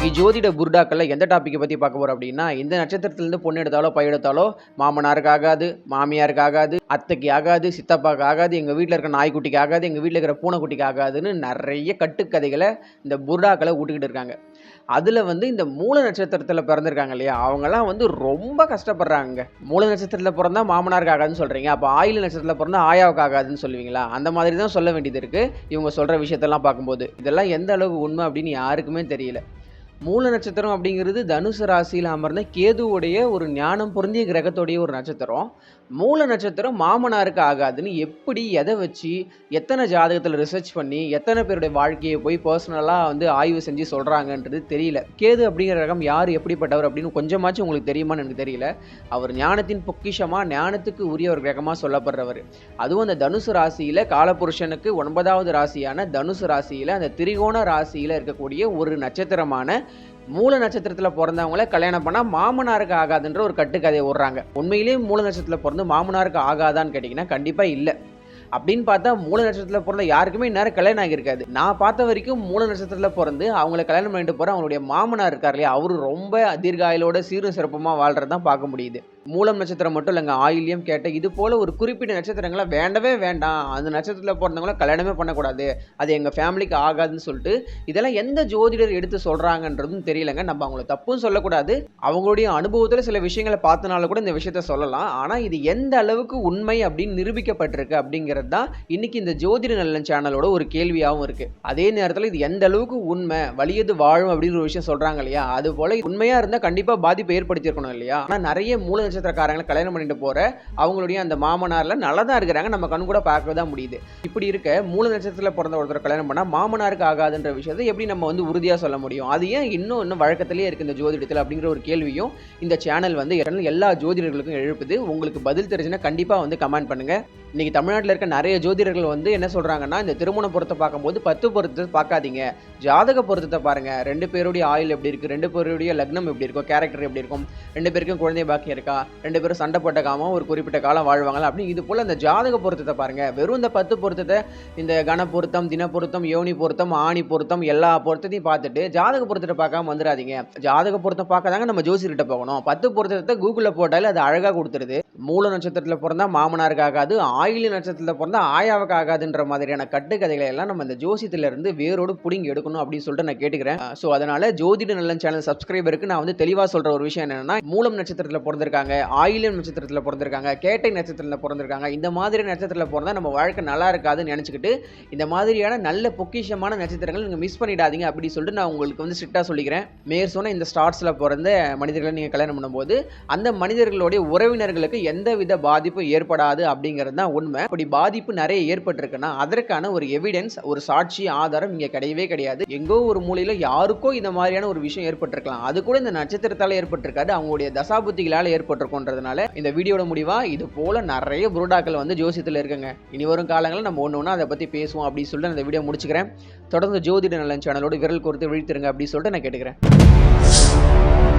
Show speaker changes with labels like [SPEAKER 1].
[SPEAKER 1] இன்னைக்கு ஜோதிட புர்டாக்கள்ல எந்த டாபிக்கை பத்தி பார்க்க போறோம் அப்படின்னா, இந்த நட்சத்திரத்திலிருந்து பொண்ணு எடுத்தாலோ பை எடுத்தாலோ மாமனாருக்கு ஆகாது, மாமியாருக்கு ஆகாது, அத்தைக்கு ஆகாது, சித்தப்பாக்கு ஆகாது, எங்க வீட்டில் இருக்கிற நாய்க்குட்டிக்கு ஆகாது, எங்க வீட்டில் இருக்கிற பூனைக்குட்டிக்கு ஆகாதுன்னு நிறைய கட்டுக்கதைகளை இந்த புர்டாக்களை விட்டுக்கிட்டு இருக்காங்க. அதுல இந்த மூல நட்சத்திரத்துல பிறந்திருக்காங்க இல்லையா, அவங்கலாம் ரொம்ப கஷ்டப்படுறாங்க. மூல நட்சத்திரத்துல பிறந்தா மாமனாருக்கு ஆகாதுன்னு சொல்றீங்க, அப்ப ஆயில நட்சத்திரத்துல பிறந்தா ஆயாவுக்கு ஆகாதுன்னு சொல்லுவீங்களா? அந்த மாதிரி தான் சொல்ல வேண்டியது இருக்கு. இவங்க சொல்ற விஷயத்தெல்லாம் பார்க்கும்போது இதெல்லாம் எந்த அளவுக்கு உண்மை அப்படின்னு யாருக்குமே தெரியல. மூல நட்சத்திரம் அப்படிங்கிறது தனுசு ராசியில் அமர்ந்த கேதுவுடைய ஒரு ஞானம் பொருந்திய கிரகத்துடைய ஒரு நட்சத்திரம். மூல நட்சத்திரம் மாமனாருக்கு ஆகாதுன்னு எப்படி, எதை வச்சு, எத்தனை ஜாதகத்தில் ரிசர்ச் பண்ணி, எத்தனை பேருடைய வாழ்க்கையை போய் பர்சனலாக ஆய்வு செஞ்சு சொல்கிறாங்கன்றது தெரியல. கேது அப்படிங்கிற ரகம் யார், எப்படிப்பட்டவர் அப்படின்னு கொஞ்சமாச்சும் உங்களுக்கு தெரியுமான்னு எனக்கு தெரியல. அவர் ஞானத்தின் பொக்கிஷமாக, ஞானத்துக்கு உரிய ஒரு கிரகமாக சொல்லப்படுறவர். அதுவும் அந்த தனுசு ராசியில் காலபுருஷனுக்கு 9வது ராசியான தனுசு ராசியில் அந்த திரிகோண ராசியில் இருக்கக்கூடிய ஒரு நட்சத்திரமான மூல நட்சத்திரத்துல பிறந்தவங்கள கல்யாணம் பண்ணா மாமனாருக்கு ஆகாதுன்ற ஒரு கட்டுக்கதையை விடுறாங்க. உண்மையிலேயே மூல நட்சத்திரத்துல பிறந்து மாமனாருக்கு ஆகாதான்னு கேட்டீங்கன்னா கண்டிப்பா இல்ல. அப்படின்னு பார்த்தா மூல நட்சத்திரத்தில் பிறந்த யாருக்குமே இந்நேரம் கல்யாணம் ஆகியிருக்காது. நான் பார்த்த வரைக்கும் மூல நட்சத்திரத்தில் பிறந்து அவங்கள கல்யாணம் பண்ணிட்டு போகிற அவங்களுடைய மாமனார் இருக்கார் இல்லையா, அவரு ரொம்ப தீர்காயிலோட சீரும் சிறப்புமாக வாழ்றதான் பார்க்க முடியுது. மூலம் நட்சத்திரம் மட்டும் இல்லைங்க, ஆயில்யம் கேட்ட இது போல ஒரு குறிப்பிட்ட நட்சத்திரங்களை வேண்டவே வேண்டாம், அந்த நட்சத்திரத்தில் பிறந்தவங்கள கல்யாணமே பண்ணக்கூடாது, அது எங்கள் ஃபேமிலிக்கு ஆகாதுன்னு சொல்லிட்டு இதெல்லாம் எந்த ஜோதிடர் எடுத்து சொல்கிறாங்கன்றதும் தெரியலங்க. நம்ம அவங்கள தப்பும் சொல்லக்கூடாது, அவங்களுடைய அனுபவத்தில் சில விஷயங்களை பார்த்தனால கூட இந்த விஷயத்த சொல்லலாம். ஆனால் இது எந்த அளவுக்கு உண்மை அப்படின்னு நிரூபிக்கப்பட்டிருக்கு அப்படிங்கிறது தான் இன்னைக்கு இந்த ஜோதிட நல்லன் சேனலோட ஒரு கேள்வியாகவும் இருக்கு. அதே நேரத்தில் இது எந்த அளவுக்கு உண்மை, வலியது வாழும் அப்படின்னு ஒரு விஷயம் சொல்றாங்க இல்லையா, அது போல உண்மையா இருந்தால் கண்டிப்பாக பாதிப்பை ஏற்படுத்தி இருக்கணும் இல்லையா. ஆனால் நிறைய மூல நட்சத்திரக்காரங்களை கல்யாணம் பண்ணிட்டு போற அவங்களுடைய அந்த மாமனார்ல நல்லதா இருக்கிறாங்க, நம்ம கண் கூட பார்க்க தான் முடியுது. இப்படி இருக்க மூல நட்சத்திரத்தில் பிறந்த ஒருத்தர் கல்யாணம் பண்ணா மாமனாருக்கு ஆகாதுன்ற விஷயத்தை எப்படி நம்ம உறுதியா சொல்ல முடியும்? அது ஏன் இன்னும் வழக்கத்திலேயே இருக்கு இந்த ஜோதிடத்தில் அப்படிங்கிற ஒரு கேள்வியும் இந்த சேனல் எல்லா ஜோதிடர்களுக்கும் எழுப்புது. உங்களுக்கு பதில் தெரிஞ்சுன்னா கண்டிப்பா கமெண்ட் பண்ணுங்க. இன்னைக்கு தமிழ்நாட்டில் இருக்க நிறைய ஜோதிடர்கள் என்ன சொல்றாங்கன்னா, இந்த திருமண பொருத்தத்தை பார்க்கும்போது 10 பொருத்தத்தை பார்க்காதீங்க, ஜாதக பொருத்தத்தை பாருங்க. 2 பேருடைய ஆயுள் எப்படி இருக்கு, 2 பேருடைய லக்னம் எப்படி இருக்கும், கேரக்டர் எப்படி இருக்கும், 2 பேருக்கும் குழந்தை பாக்கியம் இருக்கா, 2 பேரும் சண்டை போட்டக்காம ஒரு குறிப்பிட்ட காலம் வாழ்வாங்களா அப்படி இது போல இந்த ஜாதக பொருத்தத்தை பாருங்க. வெறும் இந்த 10 பொருத்தத்தை, இந்த கன பொருத்தம், தின பொருத்தம், யோனி பொருத்தம், ஆணி பொருத்தம், எல்லா பொருத்தத்தையும் பார்த்துட்டு ஜாதக பொருத்தத்தை பார்க்காம வந்துடாதீங்க. ஜாதக பொருத்தம் பார்க்காதாங்க நம்ம ஜோசியர்கிட்ட போகணும். 10 பொருத்தத்தை கூகுளில் போட்டாலே அது அழகா கொடுத்துருது. மூல நட்சத்திரத்தில் பிறந்தா மாமனாருக்கு ஆகாது, ஆயில நட்சத்திரத்தில் பிறந்தா ஆயாவுக்கு ஆகாதுன்ற மாதிரியான கட்டுக்கதைகளை எல்லாம் நம்ம இந்த ஜோசியத்துல இருந்து வேரோடு புடிங்கி எடுக்கணும் அப்படின்னு சொல்லிட்டு நான் கேட்டுக்கிறேன். ஸோ அதனால ஜோதிட நல்லன் சேனல் சப்ஸ்கிரைபருக்கு நான் தெளிவா சொல்ற ஒரு விஷயம் என்னன்னா, மூலம் நட்சத்திரத்தில் பிறந்திருக்காங்க, ஆயிலம் நட்சத்திரத்தில் பிறந்திருக்காங்க, கேட்டை நட்சத்திரத்தில் பிறந்திருக்காங்க, இந்த மாதிரி நட்சத்திரத்தில் பிறந்தா நம்ம வாழ்க்கை நல்லா இருக்காதுன்னு நினைச்சுக்கிட்டு இந்த மாதிரியான நல்ல பொக்கிஷமான நட்சத்திரங்கள் நீங்க மிஸ் பண்ணிடாதீங்க அப்படி சொல்லிட்டு நான் உங்களுக்கு ஸ்ட்ரிக்டா சொல்லிக்கிறேன். மேற் சொன்ன இந்த ஸ்டார்ஸ்ல பிறந்த மனிதர்களை நீங்க கல்யாணம் பண்ணும்போது அந்த மனிதர்களுடைய உறவினர்களுக்கு எந்தவித பாதிப்பும் ஏற்படாது அப்படிங்கிறது தான் உண்மை. அப்படி பாதிப்பு நிறைய ஏற்பட்டிருக்குன்னா அதற்கான ஒரு எவிடன்ஸ், ஒரு சாட்சி, ஆதாரம் இங்க கிடையவே கிடையாது. எங்கோ ஒரு மூலையில யாருக்கோ இந்த மாதிரியான ஒரு விஷயம் ஏற்பட்டிருக்கலாம், அது கூட இந்த நட்சத்திரத்தால ஏற்பட்டிருக்காது, அவங்களுடைய தசாபுத்திகளால ஏற்பட்டிருக்கும்ன்றதுனால இந்த வீடியோட முடிவா இது போல நிறைய புருடாக்கள் ஜோசியத்தில் இருக்குங்க. இனி வரும் காலங்களில் நம்ம ஒன்று அதை பத்தி பேசுவோம் அப்படின்னு சொல்லிட்டு அந்த வீடியோ முடிச்சுக்கிறேன். தொடர்ந்து ஜோதிட நல்லன் சேனலோட விரல் கோர்த்து விழித்திருங்க அப்படின்னு சொல்லிட்டு நான் கேட்டுக்கிறேன்.